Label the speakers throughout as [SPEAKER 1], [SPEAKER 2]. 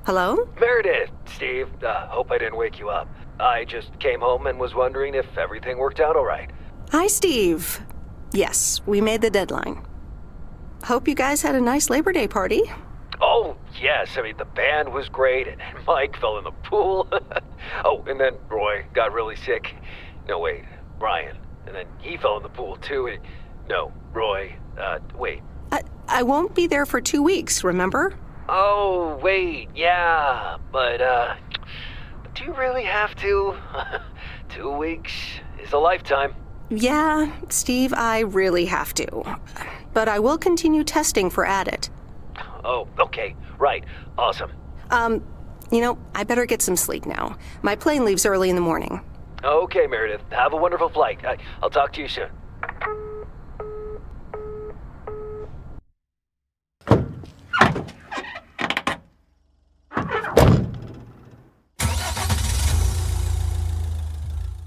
[SPEAKER 1] Hello?
[SPEAKER 2] Meredith, Steve, hope I didn't wake you up. I just came home and was wondering if everything worked out all right.
[SPEAKER 1] Hi, Steve. Yes, we made the deadline. Hope you guys had a nice Labor Day party.
[SPEAKER 2] Oh, yes, I mean, the band was great, and Mike fell in the pool. Oh, and then Roy got really sick. No, wait, Brian. And then he fell in the pool, too. No, Roy, wait.
[SPEAKER 1] I won't be there for 2 weeks, remember?
[SPEAKER 2] Oh, wait, yeah, but, do you really have to? 2 weeks is a lifetime.
[SPEAKER 1] Yeah, Steve, I really have to. But I will continue testing for Addit.
[SPEAKER 2] Oh, okay, right, awesome.
[SPEAKER 1] I better get some sleep now. My plane leaves early in the morning.
[SPEAKER 2] Okay, Meredith, have a wonderful flight. I'll talk to you soon.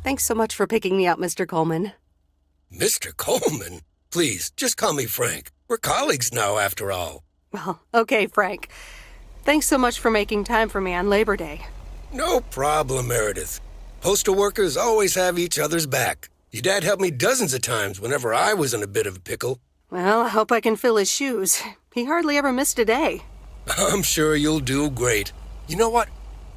[SPEAKER 1] Thanks so much for picking me up, Mr. Coleman.
[SPEAKER 3] Mr. Coleman? Please, just call me Frank. We're colleagues now, after all.
[SPEAKER 1] Well, okay, Frank. Thanks so much for making time for me on Labor Day.
[SPEAKER 3] No problem, Meredith. Postal workers always have each other's back. Your dad helped me dozens of times whenever I was in a bit of a pickle.
[SPEAKER 1] Well, I hope I can fill his shoes. He hardly ever missed a day.
[SPEAKER 3] I'm sure you'll do great. You know what?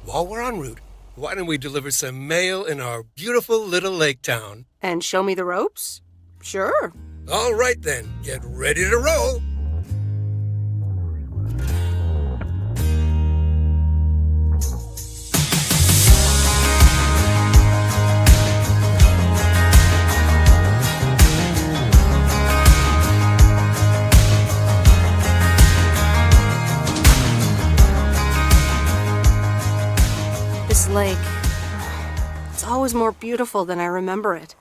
[SPEAKER 3] While we're en route, why don't we deliver some mail in our beautiful little lake town?
[SPEAKER 1] And show me the ropes? Sure.
[SPEAKER 3] All right then, get ready to roll.
[SPEAKER 1] This lake, it's always more beautiful than I remember it.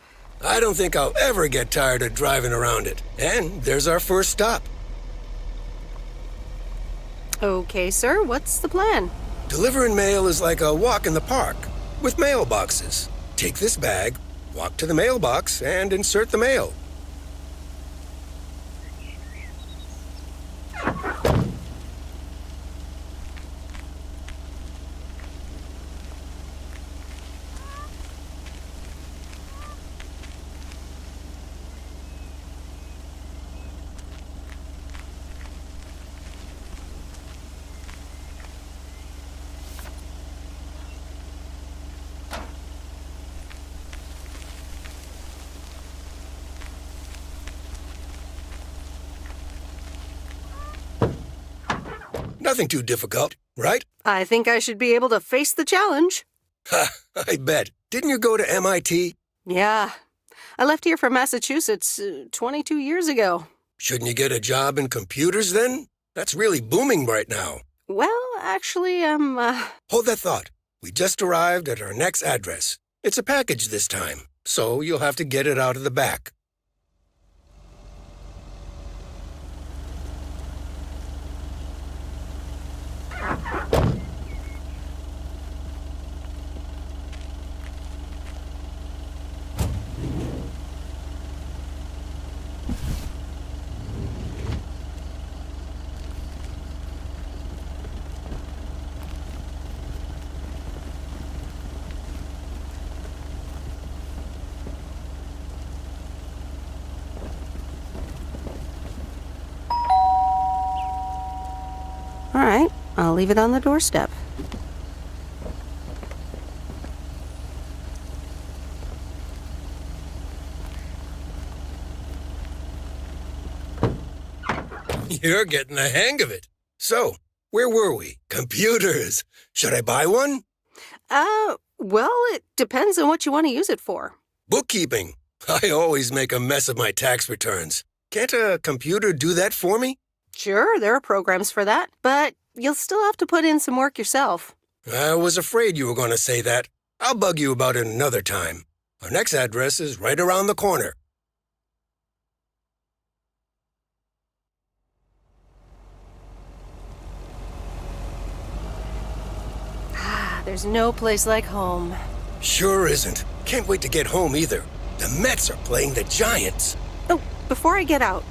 [SPEAKER 3] I don't think I'll ever get tired of driving around it. And there's our first stop.
[SPEAKER 1] Okay, sir, what's the plan?
[SPEAKER 3] Delivering mail is like a walk in the park with mailboxes. Take this bag, walk to the mailbox, and insert the mail. Nothing too difficult, right?
[SPEAKER 1] I think I should be able to face the challenge.
[SPEAKER 3] Ha, I bet. Didn't you go to MIT?
[SPEAKER 1] Yeah. I left here for Massachusetts 22 years ago.
[SPEAKER 3] Shouldn't you get a job in computers then? That's really booming right now.
[SPEAKER 1] Well, actually,
[SPEAKER 3] Hold that thought. We just arrived at our next address. It's a package this time, so you'll have to get it out of the back.
[SPEAKER 1] all right. I'll leave it on the doorstep.
[SPEAKER 3] You're getting the hang of it. So, where were we? Computers. Should I buy one?
[SPEAKER 1] Well, it depends on what you want to use it for.
[SPEAKER 3] Bookkeeping. I always make a mess of my tax returns. Can't a computer do that for me?
[SPEAKER 1] Sure, there are programs for that, but you'll still have to put in some work yourself.
[SPEAKER 3] I was afraid you were going to say that. I'll bug you about it another time. Our next address is right around the corner.
[SPEAKER 1] There's no place like home.
[SPEAKER 3] Sure isn't. Can't wait to get home either. The Mets are playing the Giants.
[SPEAKER 1] Oh, before I get out,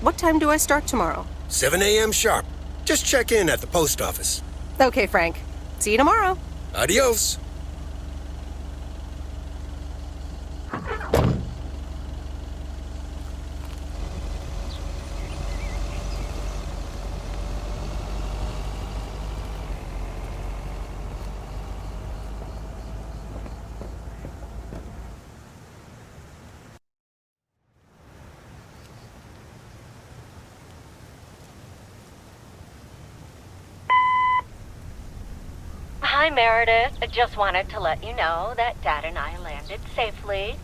[SPEAKER 1] what time do I start tomorrow?
[SPEAKER 3] 7 a.m. sharp. Just check in at the post office.
[SPEAKER 1] Okay, Frank. See you tomorrow.
[SPEAKER 3] Adios.
[SPEAKER 4] Hi, Meredith. I just wanted to let you know that Dad and I landed safely.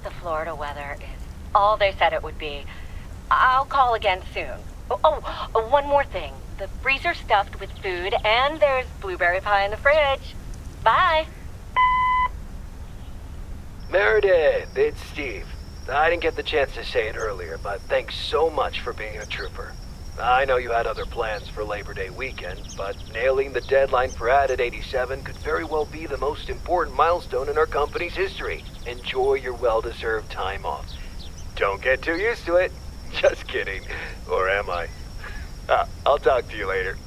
[SPEAKER 4] The Florida weather is all they said it would be. I'll call again soon. One more thing. The freezer's stuffed with food, and there's blueberry pie in the fridge. Bye.
[SPEAKER 2] Meredith, it's Steve. I didn't get the chance to say it earlier, but thanks so much for being a trooper. I know you had other plans for Labor Day weekend, but nailing the deadline for Added 87 could very well be the most important milestone in our company's history. Enjoy your well-deserved time off. Don't get too used to it. Just kidding. Or am I? I'll talk to you later.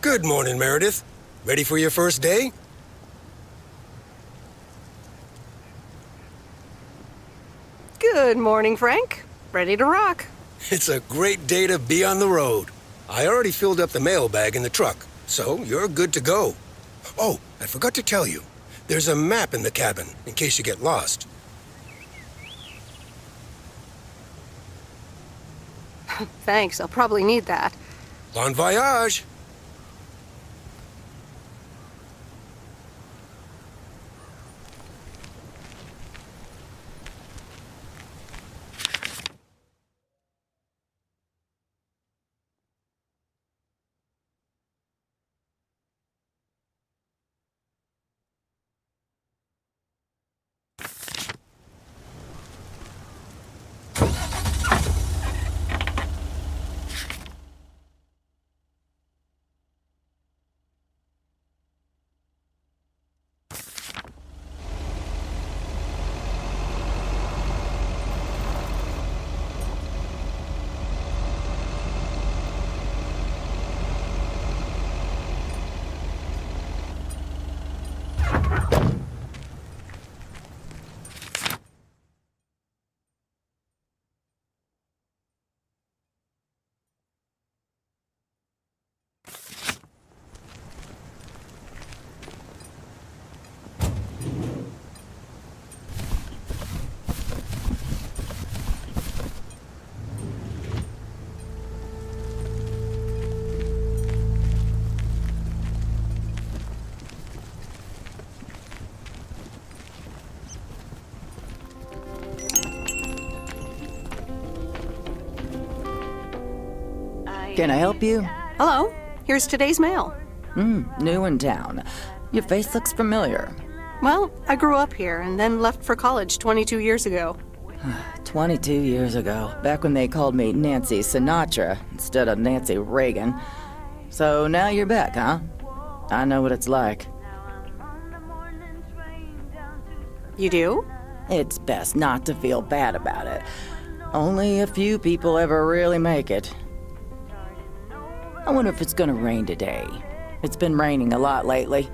[SPEAKER 3] Good morning, Meredith. Ready for your first day?
[SPEAKER 1] Good morning, Frank. Ready to rock.
[SPEAKER 3] It's a great day to be on the road. I already filled up the mailbag in the truck, so you're good to go. Oh, I forgot to tell you. There's a map in the cabin, in case you get lost.
[SPEAKER 1] Thanks, I'll probably need that.
[SPEAKER 3] Bon voyage!
[SPEAKER 5] Can I help you?
[SPEAKER 1] Hello, here's today's mail.
[SPEAKER 5] New in town. Your face looks familiar.
[SPEAKER 1] Well, I grew up here and then left for college 22 years ago.
[SPEAKER 5] 22 years ago, back when they called me Nancy Sinatra instead of Nancy Reagan. So now you're back, huh? I know what it's like.
[SPEAKER 1] You do?
[SPEAKER 5] It's best not to feel bad about it. Only a few people ever really make it. I wonder if it's gonna rain today. It's been raining a lot lately.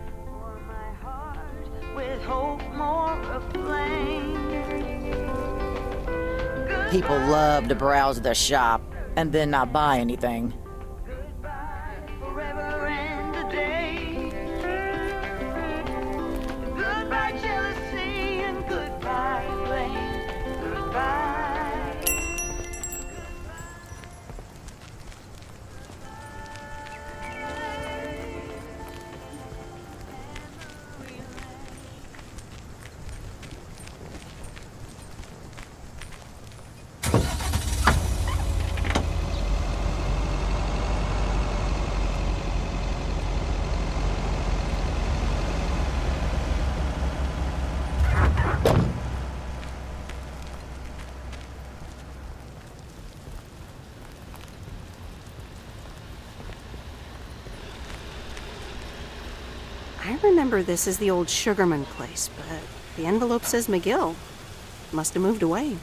[SPEAKER 5] People love to browse the shop and then not buy anything.
[SPEAKER 1] remember this as the old Sugarman place, but the envelope says McGill. Must have moved away.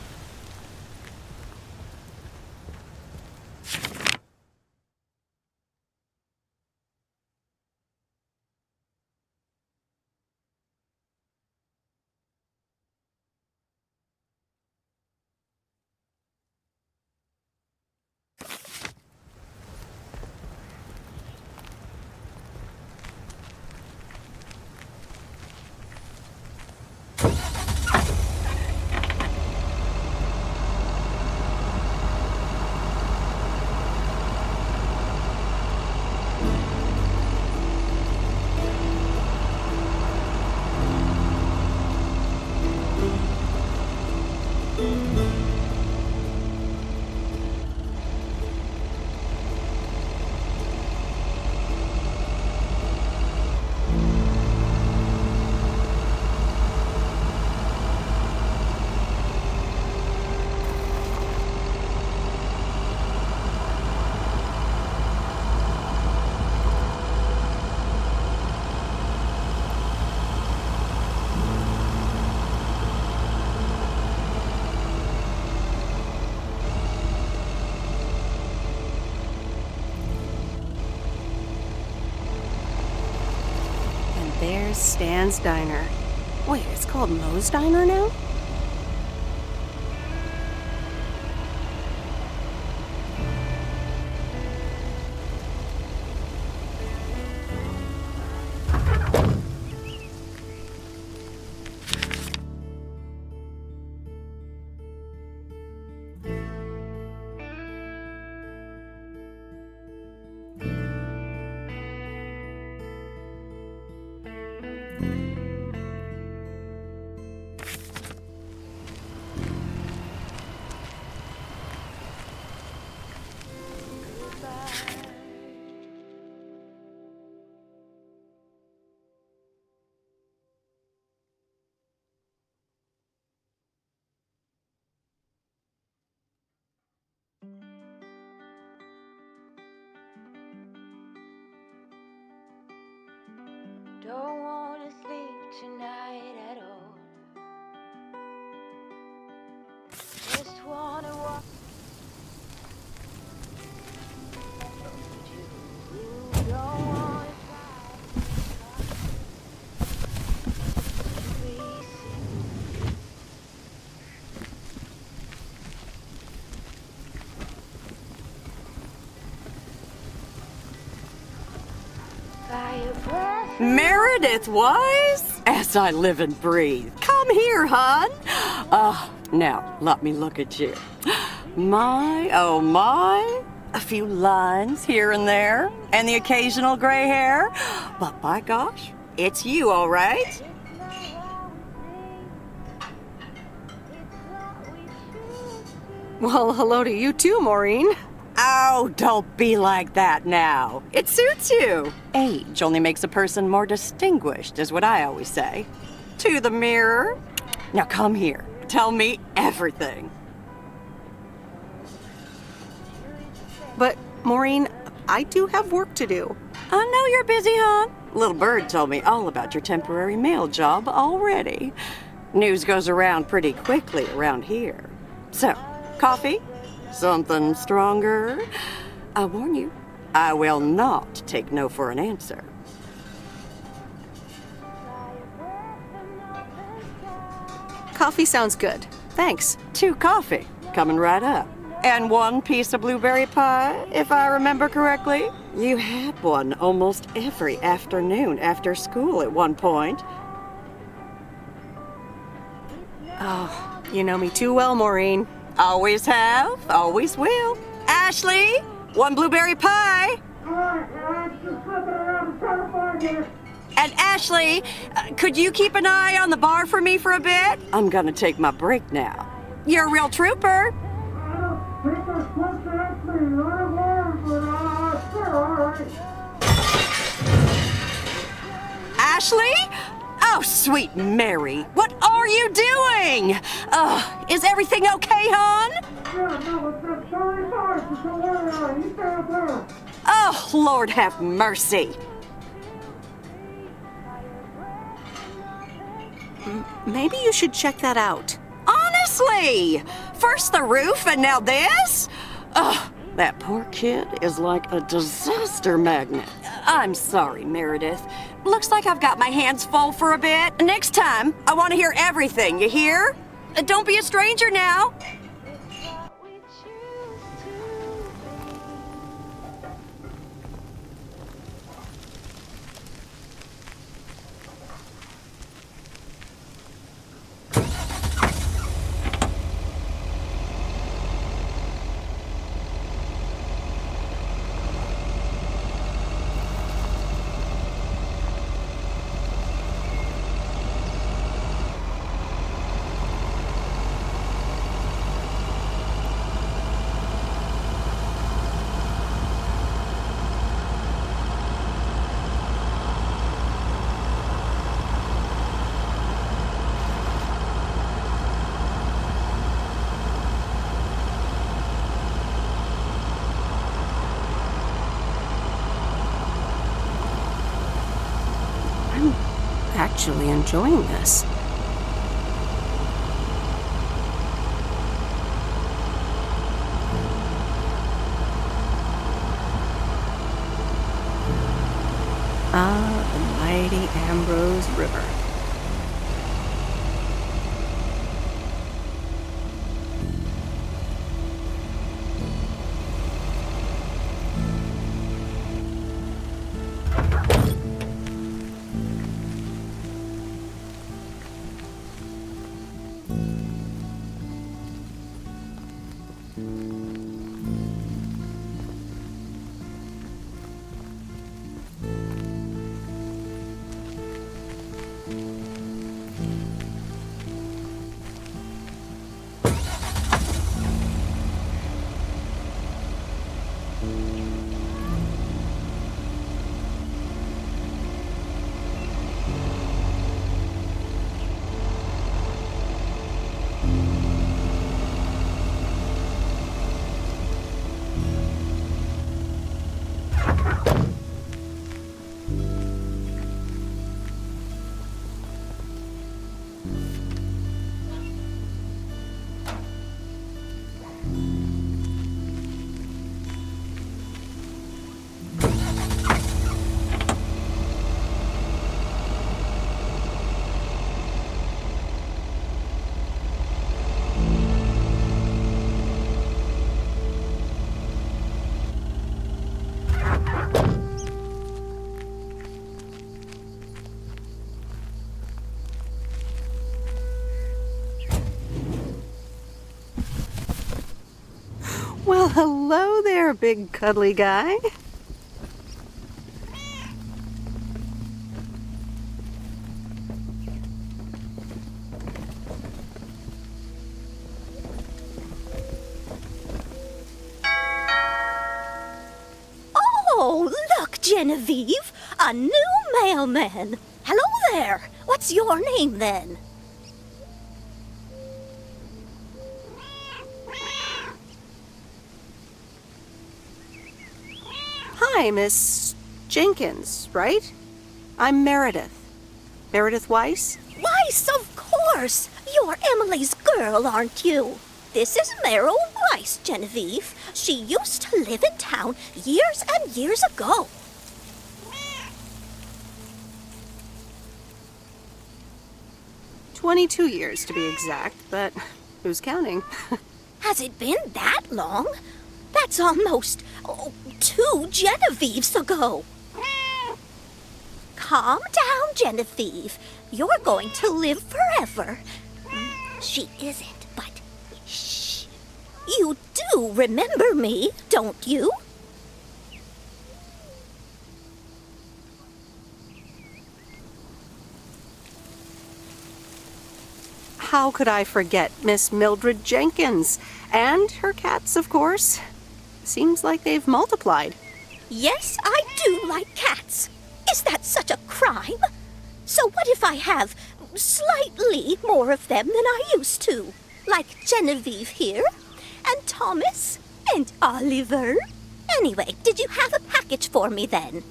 [SPEAKER 1] There's Stan's Diner. Wait, it's called Moe's Diner now?
[SPEAKER 6] Don't wanna sleep tonight at all. Just wanna walk. You don't wanna fire breath.
[SPEAKER 7] Meredith Wise? As I live and breathe. Come here, hon. Now, let me look at you. My, oh my. A few lines here and there, and the occasional gray hair. But by gosh, it's you, all right?
[SPEAKER 1] Well, hello to you too, Maureen.
[SPEAKER 7] Oh, don't be like that now. It suits you. Age only makes a person more distinguished, is what I always say. To the mirror. Now come here. Tell me everything.
[SPEAKER 1] But, Maureen, I do have work to do.
[SPEAKER 7] I know you're busy, hon. Little Bird told me all about your temporary mail job already. News goes around pretty quickly around here. So, coffee? Something stronger? I warn you, I will not take no for an answer.
[SPEAKER 1] Coffee sounds good. Thanks.
[SPEAKER 7] 2 coffee, coming right up. And 1 piece of blueberry pie, if I remember correctly. You had one almost every afternoon after school at one point.
[SPEAKER 1] Oh, you know me too well, Maureen.
[SPEAKER 7] Always have, always will. Ashley, 1 blueberry pie. And Ashley, could you keep an eye on the bar for me for a bit? I'm gonna take my break now. You're a real trooper. Ashley? Oh, sweet Mary, what are you doing? Is everything okay, hon? Oh, Lord have mercy.
[SPEAKER 1] Maybe you should check that out.
[SPEAKER 7] Honestly! First the roof and now this? Ugh, that poor kid is like a disaster magnet. I'm sorry, Meredith. Looks like I've got my hands full for a bit. Next time, I want to hear everything, you hear? Don't be a stranger now.
[SPEAKER 6] It's what we choose to be.
[SPEAKER 1] Actually enjoying this. Ah, the mighty Ambrose River. Well, hello there, big cuddly guy.
[SPEAKER 8] Oh, look, Genevieve, a new mailman. Hello there. What's your name then?
[SPEAKER 1] Hi, Miss Jenkins, right? I'm Meredith. Meredith Weiss?
[SPEAKER 8] Weiss, of course. You're Emily's girl, aren't you? This is Meryl Weiss, Genevieve. She used to live in town years and years ago.
[SPEAKER 1] "22 years to be exact, but who's counting?
[SPEAKER 8] Has it been that long? That's almost 2 Genevieves ago. Calm down, Genevieve. You're going to live forever. She isn't, but shh. You do remember me, don't you?
[SPEAKER 1] How could I forget Miss Mildred Jenkins? And her cats, of course. Seems like they've multiplied.
[SPEAKER 8] Yes, I do like cats. Is that such a crime? So what if I have slightly more of them than I used to? Like Genevieve here, and Thomas, and Oliver. Anyway, did you have a package for me then?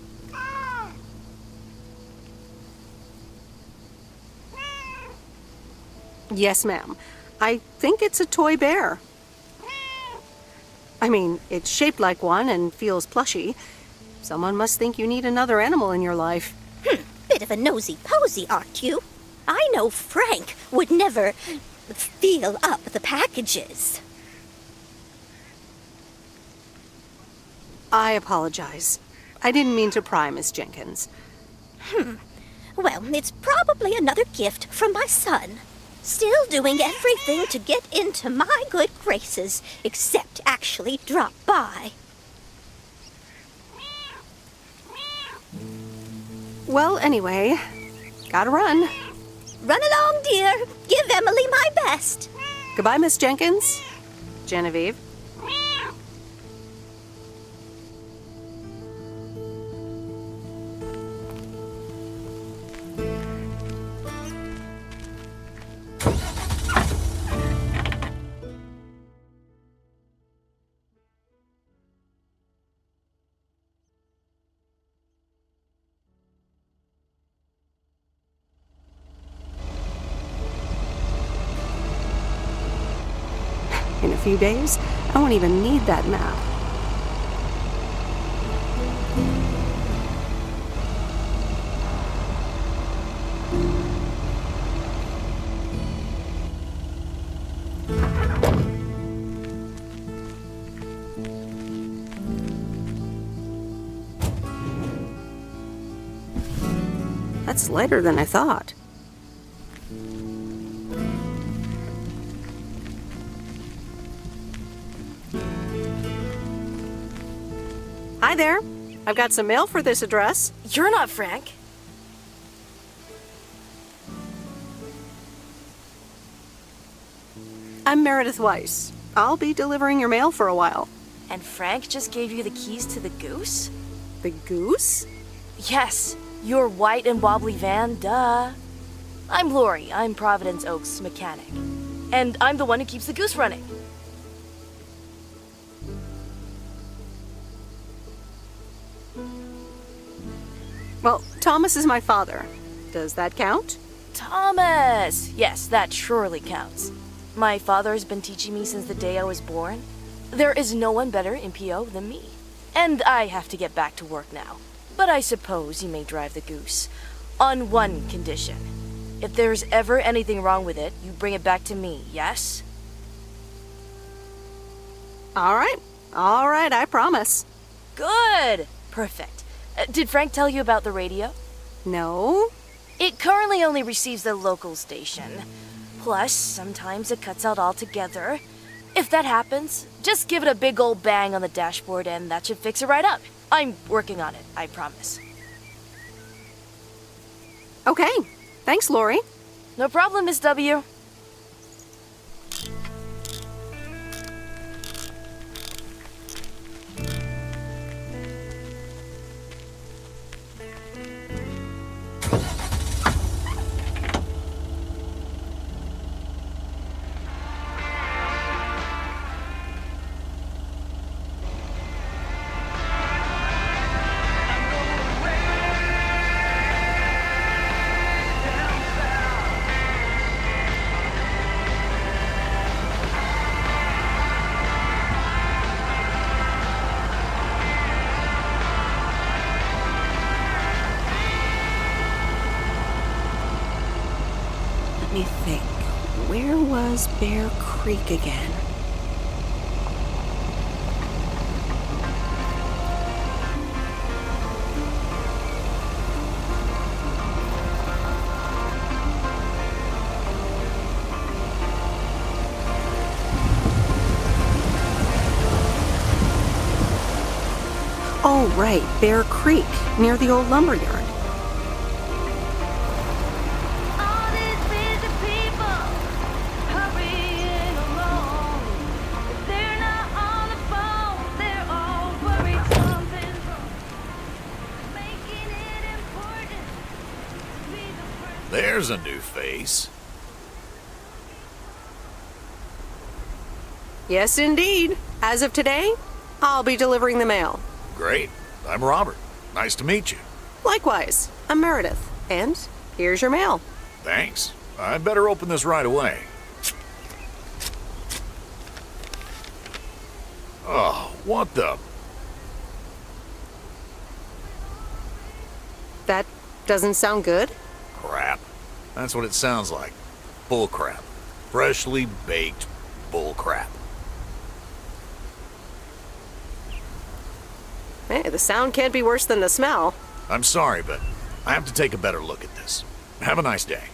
[SPEAKER 1] Yes, ma'am. I think it's a toy bear. I mean, it's shaped like one and feels plushy. Someone must think you need another animal in your life.
[SPEAKER 8] Bit of a nosy-posy, aren't you? I know Frank would never feel up the packages.
[SPEAKER 1] I apologize. I didn't mean to pry, Miss Jenkins.
[SPEAKER 8] Well, it's probably another gift from my son. Still doing everything to get into my good graces, except actually drop by.
[SPEAKER 1] Well, anyway, gotta run.
[SPEAKER 8] Run along, dear. Give Emily my best.
[SPEAKER 1] Goodbye, Miss Jenkins. Genevieve. In a few days, I won't even need that map. That's lighter than I thought. Hi there. I've got some mail for this address.
[SPEAKER 9] You're not Frank.
[SPEAKER 1] I'm Meredith Weiss. I'll be delivering your mail for a while.
[SPEAKER 9] And Frank just gave you the keys to the goose?
[SPEAKER 1] The goose?
[SPEAKER 9] Yes, your white and wobbly van, duh. I'm Lori. I'm Providence Oaks' mechanic. And I'm the one who keeps the goose running.
[SPEAKER 1] Well, Thomas is my father. Does that count?
[SPEAKER 9] Thomas! Yes, that surely counts. My father has been teaching me since the day I was born. There is no one better in PO than me. And I have to get back to work now. But I suppose you may drive the goose. On one condition. If there's ever anything wrong with it, you bring it back to me, yes?
[SPEAKER 1] All right, I promise.
[SPEAKER 9] Good! Perfect. Did Frank tell you about the radio?
[SPEAKER 1] No?
[SPEAKER 9] It currently only receives the local station. Plus, sometimes it cuts out altogether. If that happens, just give it a big old bang on the dashboard and that should fix it right up. I'm working on it, I promise.
[SPEAKER 1] Okay. Thanks, Lori.
[SPEAKER 9] No problem, Miss W.
[SPEAKER 1] Let me think. Where was Bear Creek again? Oh, right, Bear Creek, near the old lumber yard.
[SPEAKER 6] All these busy people hurrying along. If they're not on the phone, they're all worried something's wrong. Making it important to be the first.
[SPEAKER 10] There's a new face.
[SPEAKER 1] Yes, indeed. As of today, I'll be delivering the mail.
[SPEAKER 10] Great. I'm Robert. Nice to meet you.
[SPEAKER 1] Likewise, I'm Meredith. And here's your mail.
[SPEAKER 10] Thanks. I'd better open this right away. Oh, what the?
[SPEAKER 1] That doesn't sound good.
[SPEAKER 10] Crap. That's what it sounds like. Bull crap. Freshly baked bull crap.
[SPEAKER 1] Hey, the sound can't be worse than the smell.
[SPEAKER 10] I'm sorry, but I have to take a better look at this. Have a nice day.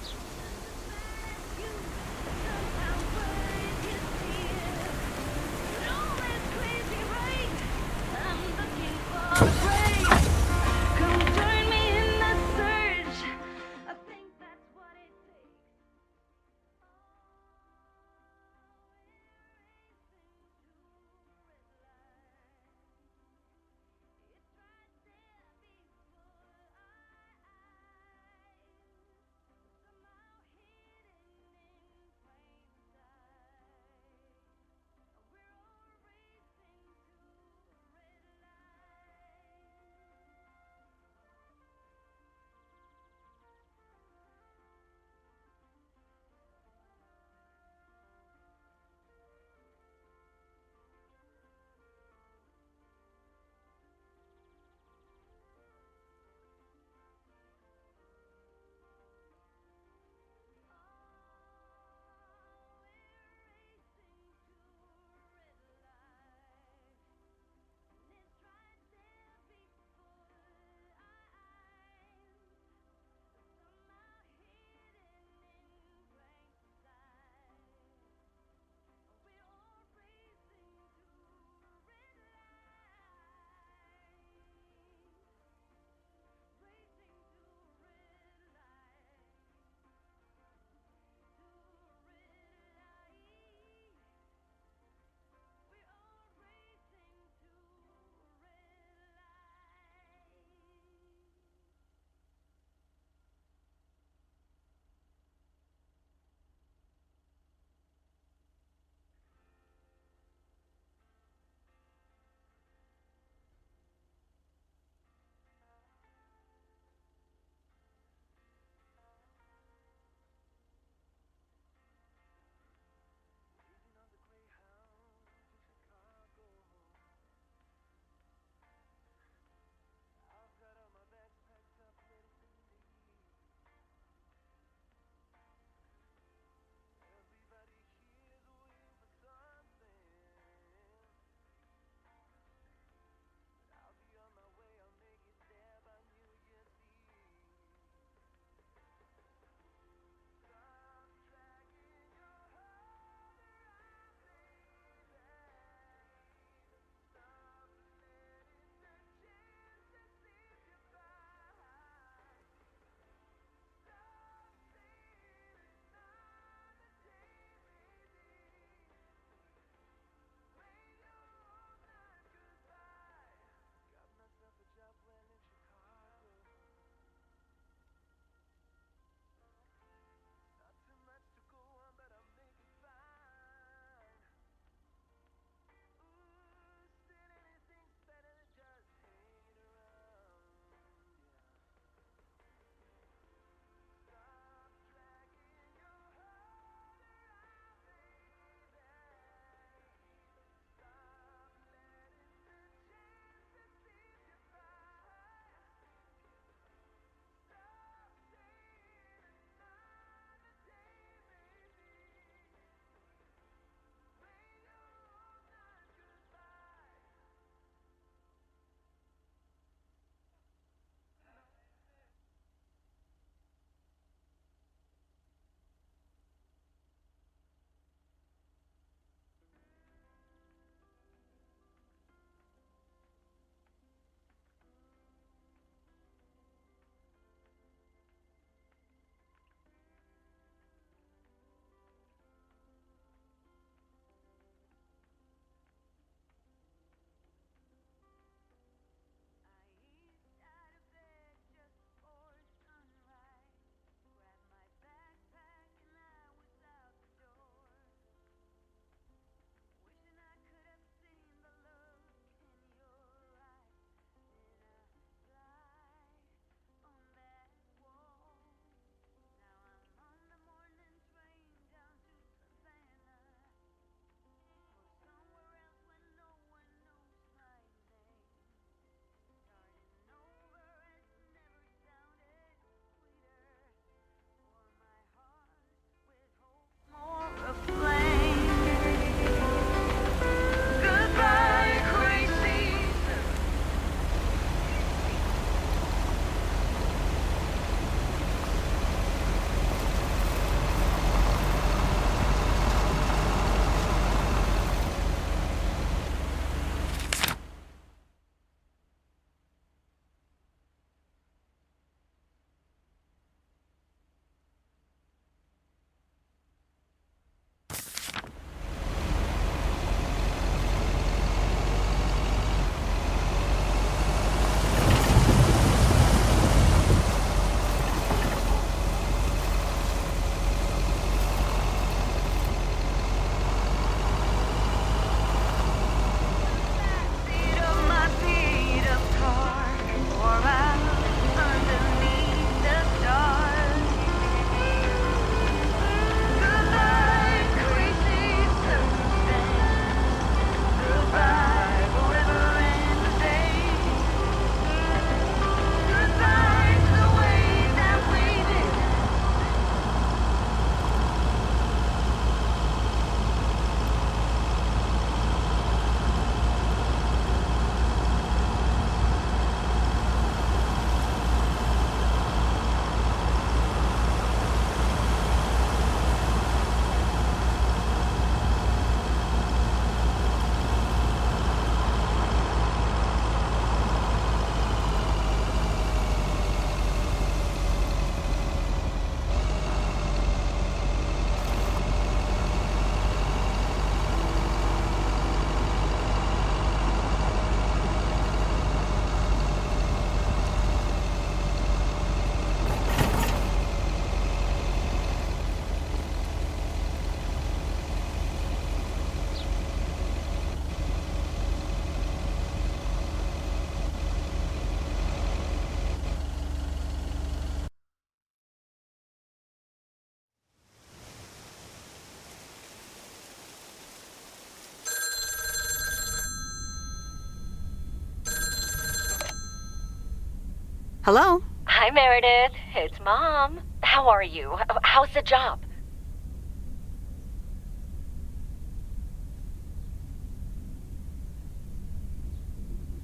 [SPEAKER 1] Hello?
[SPEAKER 4] Hi, Meredith. It's Mom. How are you? How's the job?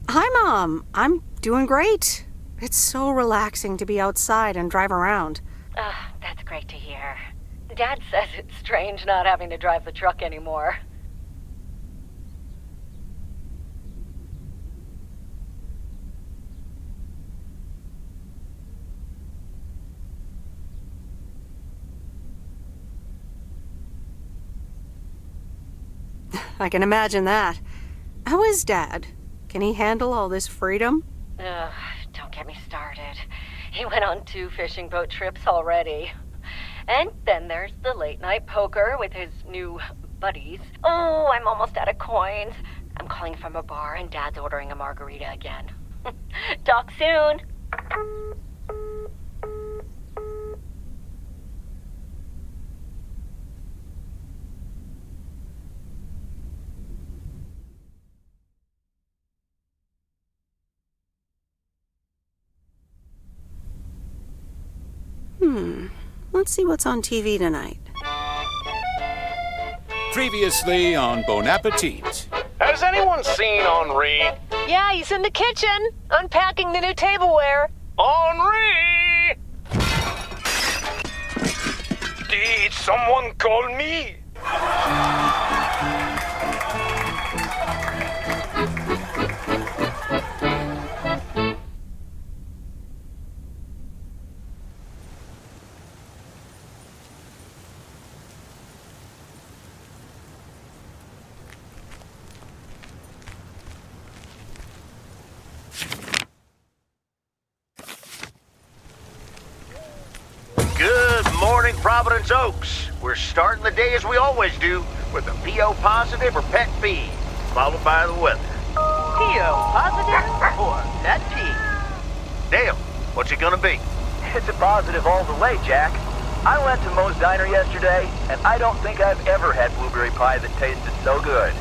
[SPEAKER 1] Hi, Mom. I'm doing great. It's so relaxing to be outside and drive around.
[SPEAKER 4] That's great to hear. Dad says it's strange not having to drive the truck anymore.
[SPEAKER 1] I can imagine that. How is Dad? Can he handle all this freedom?
[SPEAKER 4] Don't get me started. He went on 2 fishing boat trips already. And then there's the late night poker with his new buddies. Oh, I'm almost out of coins. I'm calling from a bar and Dad's ordering a margarita again. Talk soon.
[SPEAKER 1] Let's see what's on TV tonight.
[SPEAKER 11] Previously on Bon Appetit.
[SPEAKER 2] Has anyone seen Henri?
[SPEAKER 12] Yeah, he's in the kitchen, unpacking the new tableware.
[SPEAKER 2] Henri! Did someone call me?
[SPEAKER 13] Good morning, Providence Oaks. We're starting the day as we always do with a PO positive or pet peeve, followed by the weather.
[SPEAKER 12] PO positive or pet peeve?
[SPEAKER 13] Dale, what's it gonna be?
[SPEAKER 14] It's a positive all the way, Jack. I went to Moe's Diner yesterday, and I don't think I've ever had blueberry pie that tasted so good.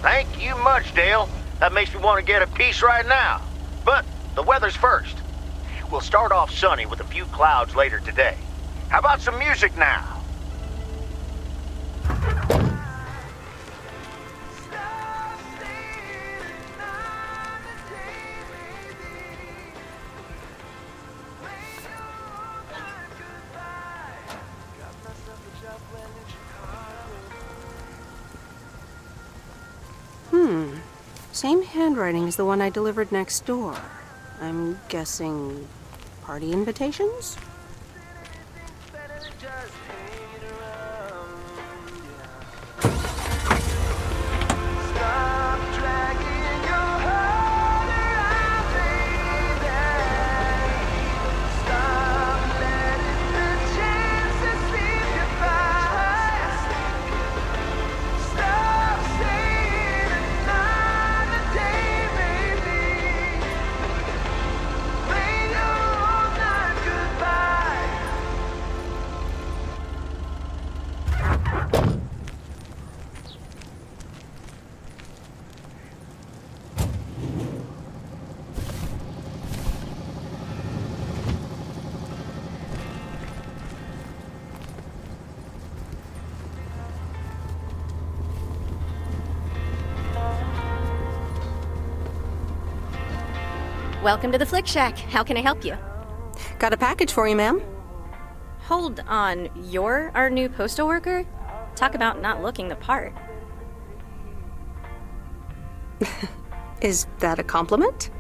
[SPEAKER 13] Thank you much, Dale. That makes me want to get a piece right now. But the weather's first. We'll start off sunny with a few clouds later today. How about some music now?
[SPEAKER 1] Same handwriting as the one I delivered next door. I'm guessing party invitations?
[SPEAKER 15] Welcome to the Flick Shack. How can I help you?
[SPEAKER 1] Got a package for you, ma'am.
[SPEAKER 15] Hold on, you're our new postal worker? Talk about not looking the part.
[SPEAKER 1] Is that a compliment?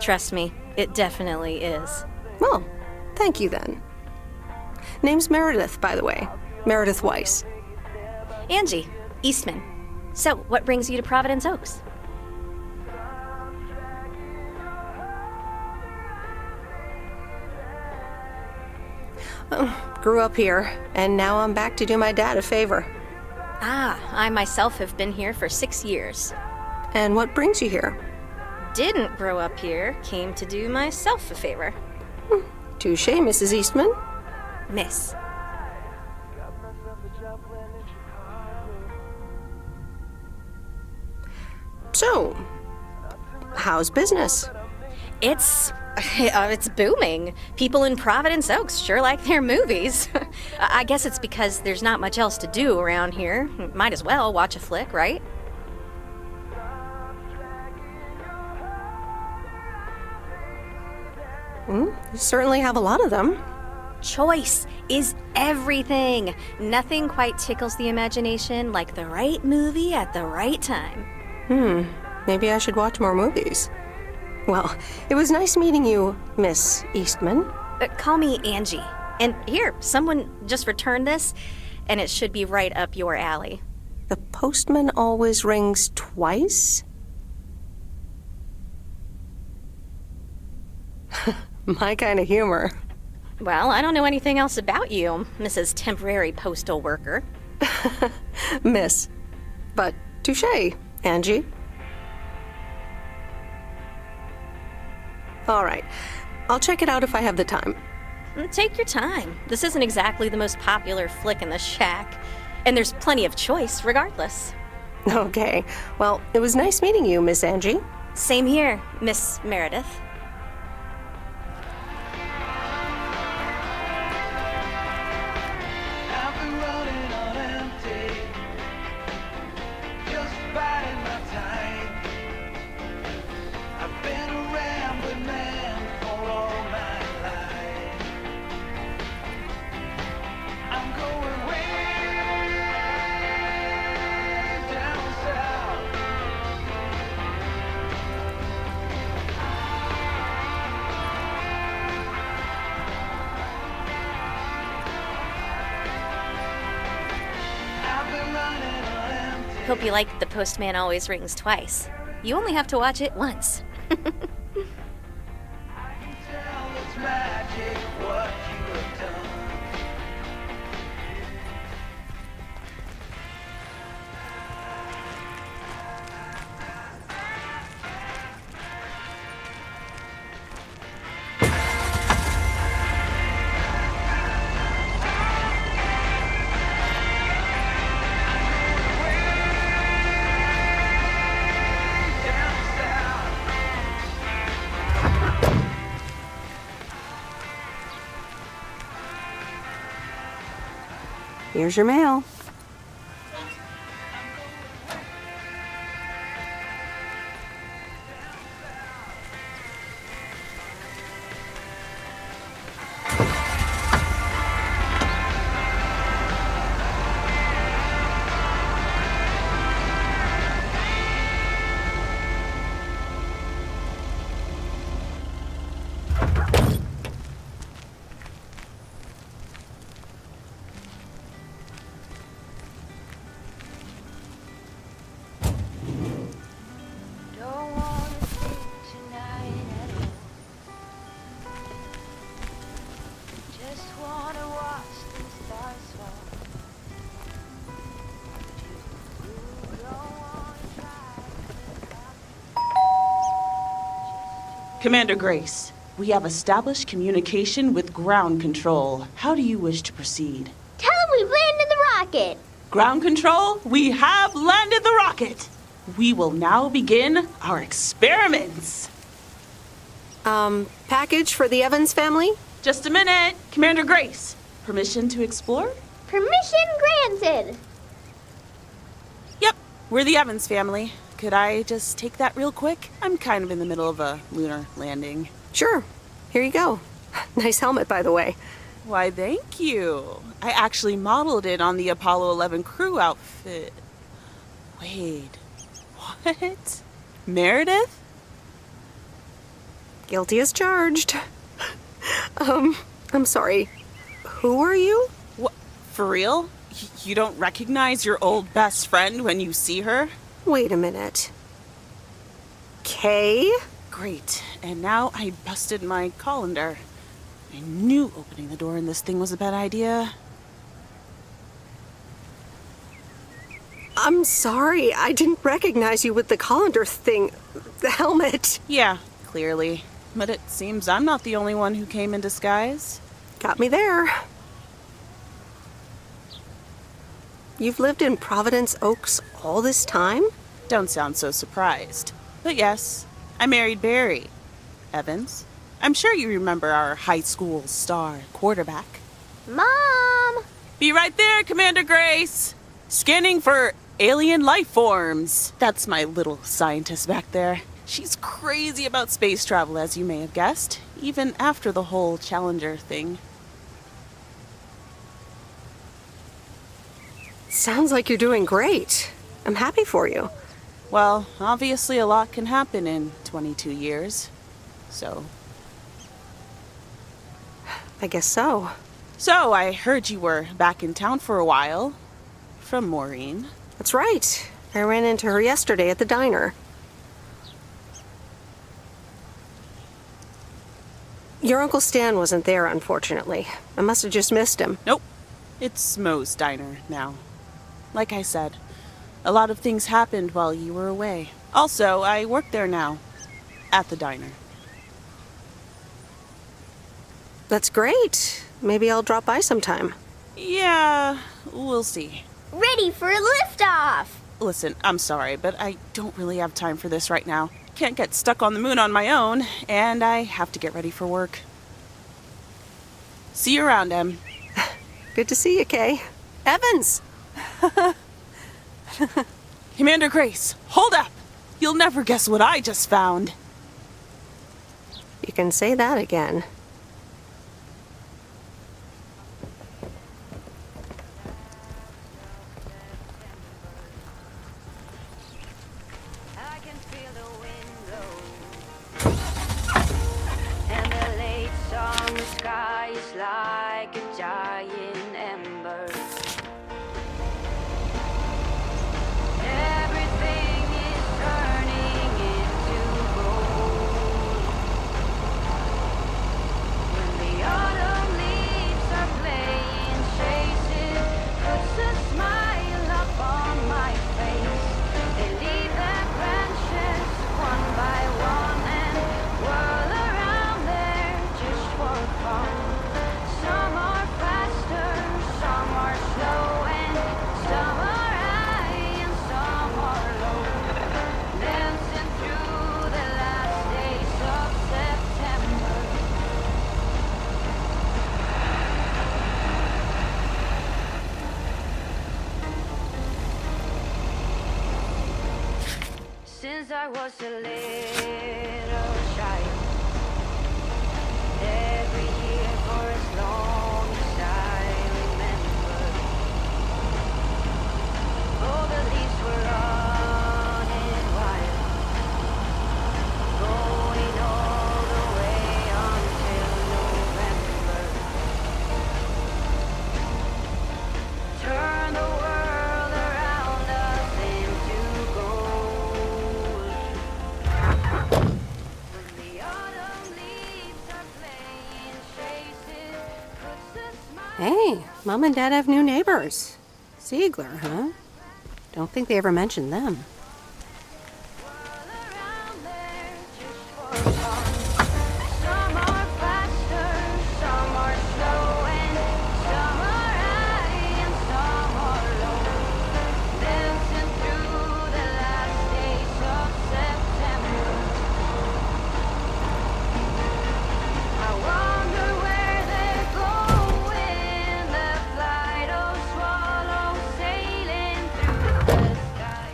[SPEAKER 15] Trust me, it definitely is.
[SPEAKER 1] Well, thank you then. Name's Meredith, by the way. Meredith Weiss.
[SPEAKER 15] Angie, Eastman. So, what brings you to Providence Oaks?
[SPEAKER 1] Grew up here, and now I'm back to do my dad a favor.
[SPEAKER 15] Ah, I myself have been here for 6 years.
[SPEAKER 1] And what brings you here?
[SPEAKER 15] Didn't grow up here, came to do myself a favor.
[SPEAKER 1] Touche, Mrs. Eastman.
[SPEAKER 15] Miss.
[SPEAKER 1] So, how's business?
[SPEAKER 15] It's booming. People in Providence Oaks sure like their movies. I guess it's because there's not much else to do around here. Might as well watch a flick, right?
[SPEAKER 1] You certainly have a lot of them.
[SPEAKER 15] Choice is everything. Nothing quite tickles the imagination like the right movie at the right time.
[SPEAKER 1] Maybe I should watch more movies. Well, it was nice meeting you, Miss Eastman.
[SPEAKER 15] Call me Angie. And here, someone just returned this, and it should be right up your alley.
[SPEAKER 1] The postman always rings twice? My kind of humor.
[SPEAKER 15] Well, I don't know anything else about you, Mrs. Temporary Postal Worker.
[SPEAKER 1] Miss. But touché, Angie. All right. I'll check it out if I have the time.
[SPEAKER 15] Take your time. This isn't exactly the most popular flick in the shack, and there's plenty of choice regardless.
[SPEAKER 1] Okay. Well, it was nice meeting you, Miss Angie.
[SPEAKER 15] Same here, Miss Meredith. Hope you like The Postman Always Rings Twice. You only have to watch it once.
[SPEAKER 1] Here's your mail.
[SPEAKER 16] Commander Grace, we have established communication with ground control. How do you wish to proceed?
[SPEAKER 8] Tell them we've landed the rocket.
[SPEAKER 16] Ground control, we have landed the rocket. We will now begin our experiments.
[SPEAKER 1] Package for the Evans family?
[SPEAKER 16] Just a minute. Commander Grace, permission to explore?
[SPEAKER 8] Permission granted.
[SPEAKER 16] Yep, we're the Evans family. Could I just take that real quick? I'm kind of in the middle of a lunar landing.
[SPEAKER 1] Sure. Here you go. Nice helmet, by the way.
[SPEAKER 16] Why, thank you. I actually modeled it on the Apollo 11 crew outfit. Wait, what? Meredith?
[SPEAKER 1] Guilty as charged. I'm sorry. Who are you?
[SPEAKER 16] What? For real? You don't recognize your old best friend when you see her?
[SPEAKER 1] Wait a minute. Kay?
[SPEAKER 16] Great. And now I busted my colander. I knew opening the door in this thing was a bad idea.
[SPEAKER 1] I'm sorry. I didn't recognize you with the colander thing. The helmet.
[SPEAKER 16] Yeah, clearly. But it seems I'm not the only one who came in disguise.
[SPEAKER 1] Got me there. You've lived in Providence Oaks all this time?
[SPEAKER 16] Don't sound so surprised. But yes, I married Barry. Evans. I'm sure you remember our high school star quarterback.
[SPEAKER 8] Mom!
[SPEAKER 16] Be right there, Commander Grace! Scanning for alien life forms. That's my little scientist back there. She's crazy about space travel, as you may have guessed, even after the whole Challenger thing.
[SPEAKER 1] Sounds like you're doing great. I'm happy for you.
[SPEAKER 16] Well, obviously a lot can happen in 22 years. So...
[SPEAKER 1] I guess so.
[SPEAKER 16] So, I heard you were back in town for a while. From Maureen.
[SPEAKER 1] That's right. I ran into her yesterday at the diner. Your Uncle Stan wasn't there, unfortunately. I must have just missed him.
[SPEAKER 16] Nope. It's Moe's diner now. Like I said, a lot of things happened while you were away. Also, I work there now. At the diner.
[SPEAKER 1] That's great. Maybe I'll drop by sometime.
[SPEAKER 16] Yeah, we'll see.
[SPEAKER 8] Ready for a liftoff!
[SPEAKER 16] Listen, I'm sorry, but I don't really have time for this right now. Can't get stuck on the moon on my own, and I have to get ready for work. See you around, Em.
[SPEAKER 1] Good to see you, Kay. Evans!
[SPEAKER 16] Commander Grace, hold up! You'll never guess what I just found.
[SPEAKER 1] You can say that again.
[SPEAKER 6] I can feel the wind blow, and the late summer sky is like a giant ember. Everything is turning into gold. When the autumn leaves are playing chases, puts a smile up on my face. They leave their branches one by one and whirl around there just for fun. Some are faster, some are slow, and some are high and some are low. Dancing through the last days of September. Since I was a little child, every year for as long as I remember, all the leaves were running wild, going all the way until November. Turn the world around us into gold. When the autumn leaves are playing chases, puts a smile.
[SPEAKER 1] Hey, Mom and Dad have new neighbors. Ziegler, huh? Don't think they ever mentioned them.
[SPEAKER 6] Around there just for fun. Some are faster, some are slow, and some are high and some are low. Dancing through the last days of September. I wonder where they're going. The flight of swallows sailing through the sky.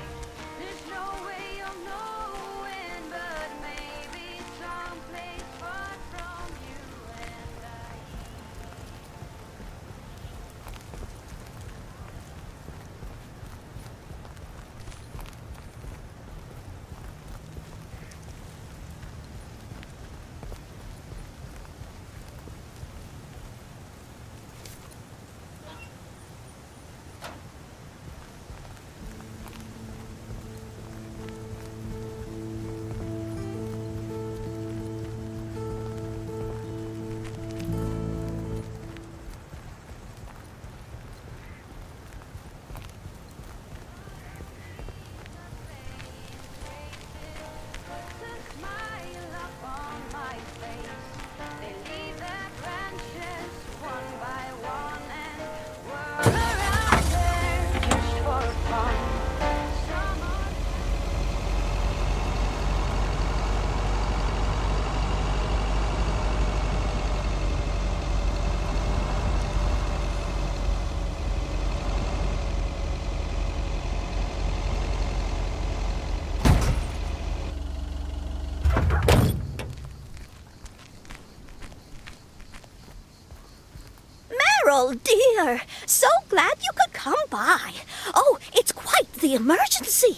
[SPEAKER 8] Oh, dear. So glad you could come by. Oh, it's quite the emergency.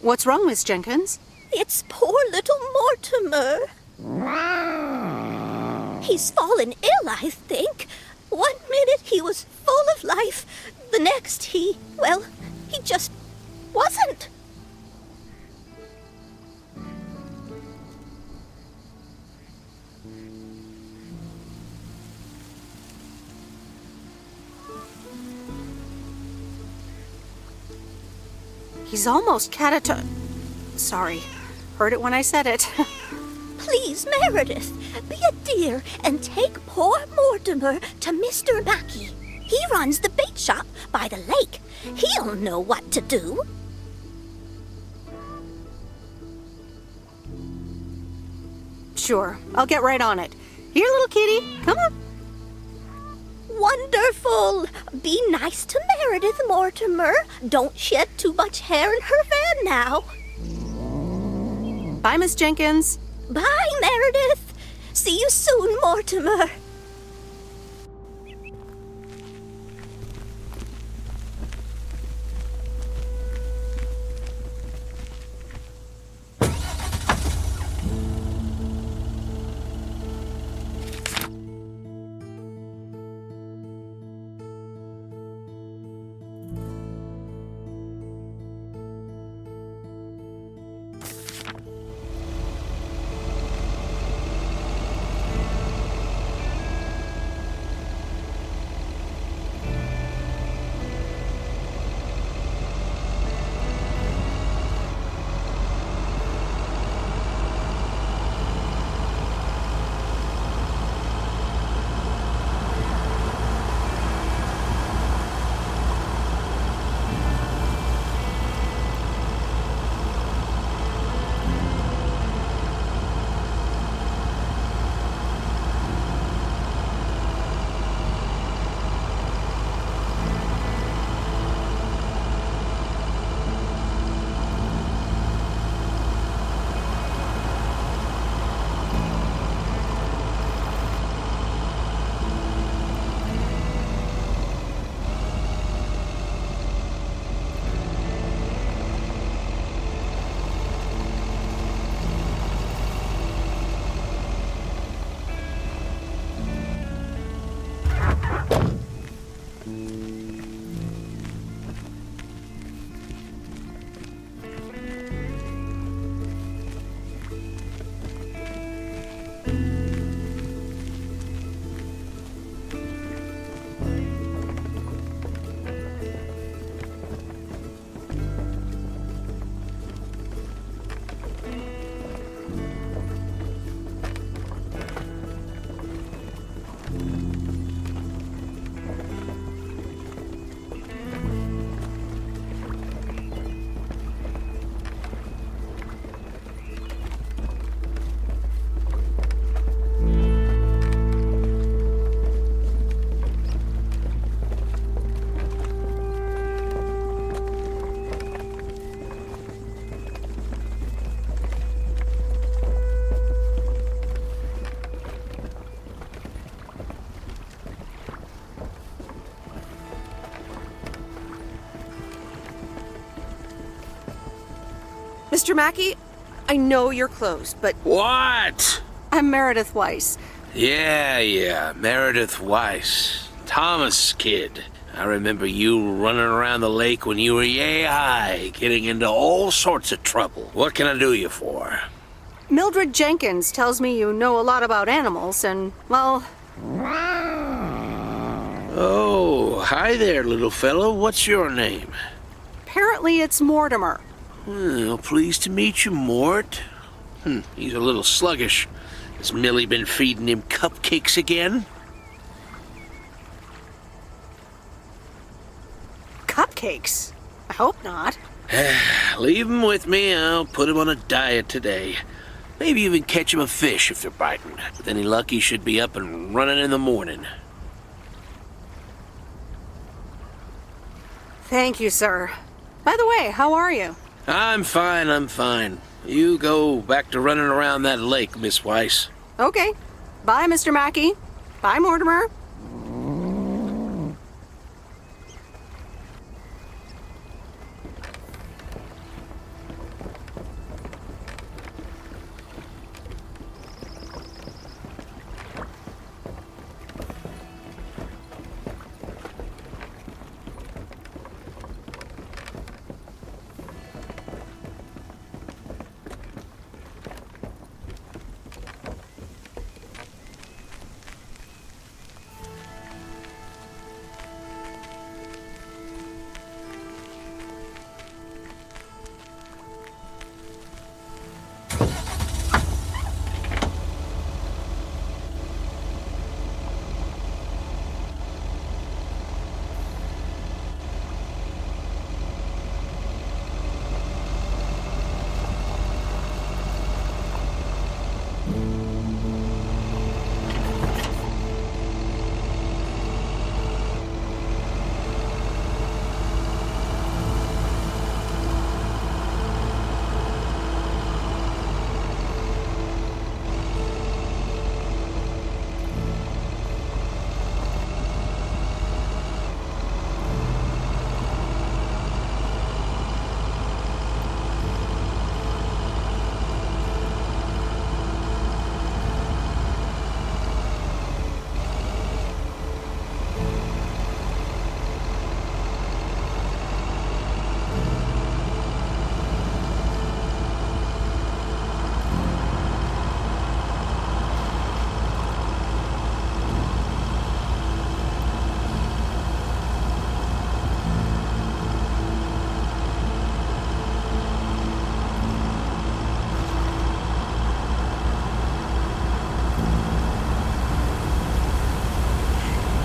[SPEAKER 1] What's wrong, Miss Jenkins?
[SPEAKER 8] It's poor little Mortimer. He's fallen ill, I think. 1 minute he was full of life. The next he just wasn't.
[SPEAKER 1] He's almost Sorry. Heard it when I said it.
[SPEAKER 8] Please, Meredith, be a dear and take poor Mortimer to Mr. Mackey. He runs the bait shop by the lake. He'll know what to do.
[SPEAKER 1] Sure, I'll get right on it. Here, little kitty, come on.
[SPEAKER 8] Wonderful. Be nice to Meredith, Mortimer. Don't shed too much hair in her van now.
[SPEAKER 1] Bye, Miss Jenkins.
[SPEAKER 8] Bye, Meredith. See you soon, Mortimer.
[SPEAKER 1] Mr. Mackey, I know you're closed, but
[SPEAKER 17] What?
[SPEAKER 1] I'm Meredith Weiss.
[SPEAKER 17] Yeah, Meredith Weiss. Thomas' kid. I remember you running around the lake when you were yay high, getting into all sorts of trouble. What can I do you for?
[SPEAKER 1] Mildred Jenkins tells me you know a lot about animals, and, well...
[SPEAKER 17] Oh, hi there, little fellow. What's your name?
[SPEAKER 1] Apparently it's Mortimer.
[SPEAKER 17] Well, pleased to meet you, Mort. He's a little sluggish. Has Millie been feeding him cupcakes again?
[SPEAKER 1] Cupcakes? I hope not.
[SPEAKER 17] Leave him with me. I'll put him on a diet today. Maybe even catch him a fish if they're biting. With any luck, he should be up and running in the morning.
[SPEAKER 1] Thank you, sir. By the way, how are you?
[SPEAKER 17] I'm fine. You go back to running around that lake, Miss Weiss.
[SPEAKER 1] Okay. Bye, Mr. Mackey. Bye, Mortimer.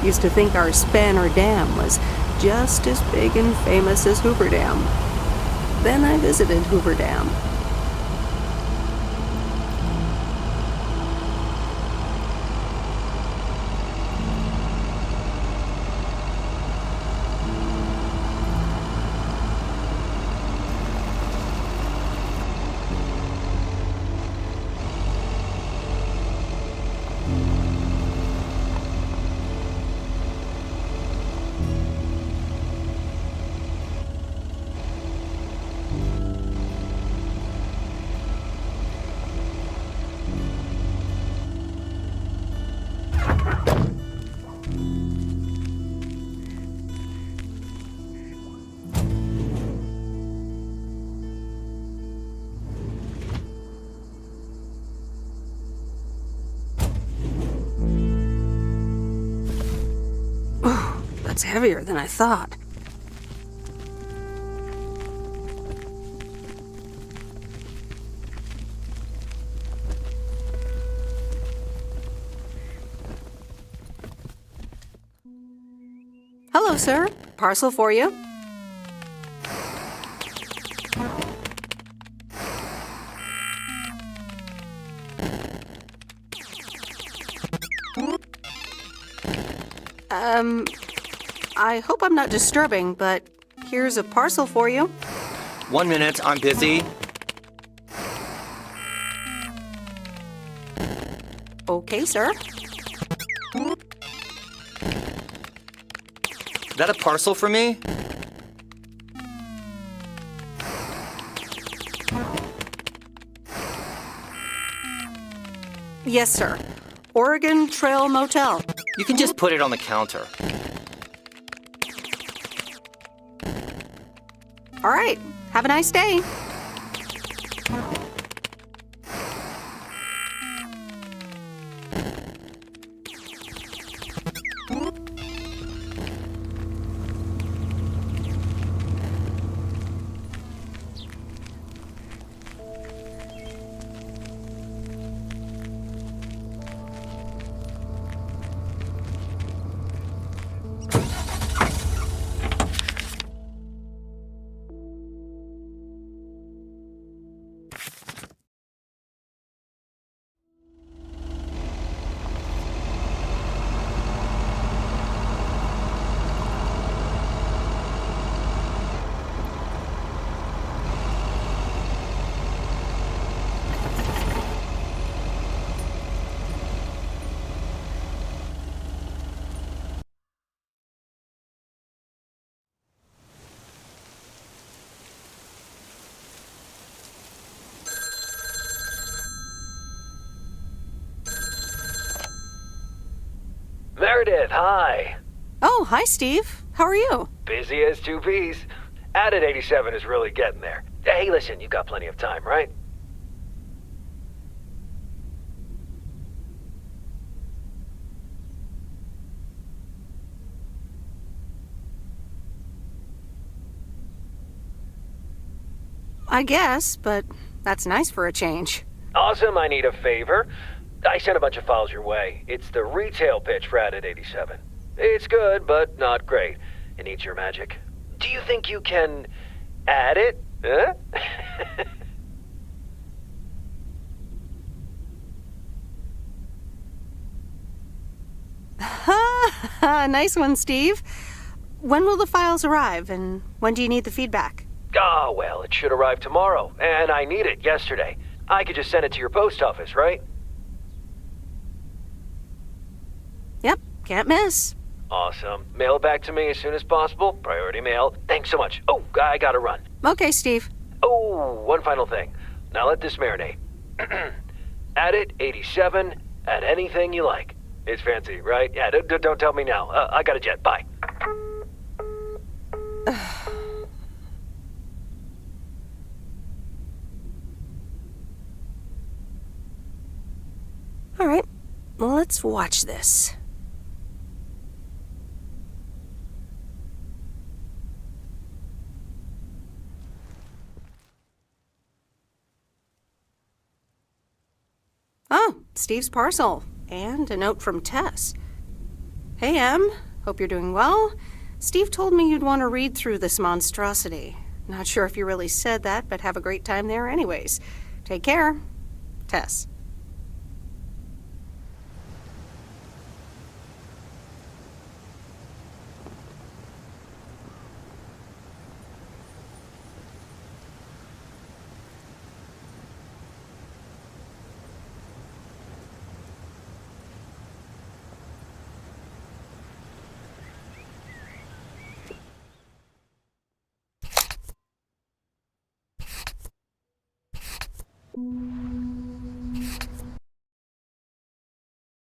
[SPEAKER 1] Used to think our Spanner Dam was just as big and famous as Hoover Dam. Then I visited Hoover Dam. That's heavier than I thought. Hello, sir. Parcel for you. I hope I'm not disturbing, but here's a parcel for you.
[SPEAKER 18] 1 minute, I'm busy.
[SPEAKER 1] Okay, sir.
[SPEAKER 18] Is that a parcel for me?
[SPEAKER 1] Yes, sir. Oregon Trail Motel.
[SPEAKER 18] You can just put it on the counter.
[SPEAKER 1] All right. Have a nice day.
[SPEAKER 2] Meredith, hi.
[SPEAKER 1] Oh, hi, Steve. How are you?
[SPEAKER 2] Busy as two peas. Added 87 is really getting there. Hey, listen, you got plenty of time, right?
[SPEAKER 1] I guess, but that's nice for a change.
[SPEAKER 2] Awesome, I need a favor. I sent a bunch of files your way. It's the retail pitch for Added 87. It's good, but not great. It needs your magic. Do you think you can add it? Huh?
[SPEAKER 1] Nice one, Steve. When will the files arrive, and when do you need the feedback?
[SPEAKER 2] Oh, well, it should arrive tomorrow, and I need it yesterday. I could just send it to your post office, right?
[SPEAKER 1] Yep, can't miss.
[SPEAKER 2] Awesome. Mail it back to me as soon as possible. Priority mail. Thanks so much. Oh, I gotta run.
[SPEAKER 1] Okay, Steve.
[SPEAKER 2] Oh, one final thing. Now let this marinate. Add it, 87, add anything you like. It's fancy, right? Yeah, don't tell me now. I got a jet. Bye.
[SPEAKER 1] All right, well, let's watch this. Oh, Steve's parcel. And a note from Tess. Hey, Em. Hope you're doing well. Steve told me you'd want to read through this monstrosity. Not sure if you really said that, but have a great time there anyways. Take care. Tess.